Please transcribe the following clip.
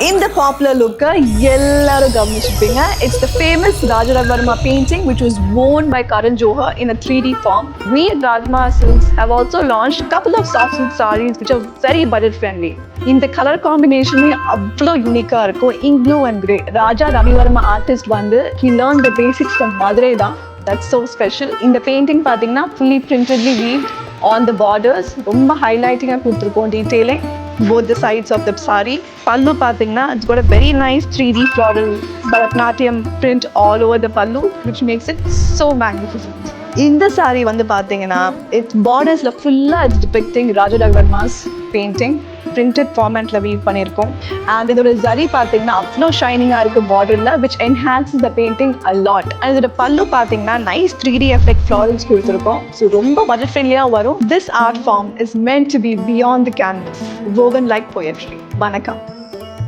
இந்த பாப்புலர் லுக்கை எல்லாரும் கவனிச்சிருப்பீங்க. It's the famous Raja Ravi Verma painting which was worn by Karan Johar in a 3D form. We at Rajma Silks have also launched a couple of soft silk sarees which are very budget friendly. இந்த colour காம்பினேஷனே அவ்வளோ யூனிக்காக இருக்கும். Ink blue and grey. Raja Ravi Varma artist வந்து he learned the basics from Madurai தான். That's so special. இந்த painting பார்த்தீங்கன்னா fully printedly weaved on the borders. ரொம்ப ஹைலைட்டிங்காக கொடுத்துருக்கோம் detailing both the sides of the saree. Pallu pathina, it's got a very nice 3D floral Bharatanatyam print all over the pallu, which makes it so magnificent. In the saree vandu pathina, its borders la fulla depicting Raja Ravi Verma's painting, printed format la weave pannirkom. And idoda zari pathina avlo shining ah irukku border la, which enhances the painting a lot. And idoda pallu pathina nice 3D effect florals kuduthirkom. So romba budget friendly ah varum. This art form is meant to be beyond the canvas, woven like poetry. Vanakkam.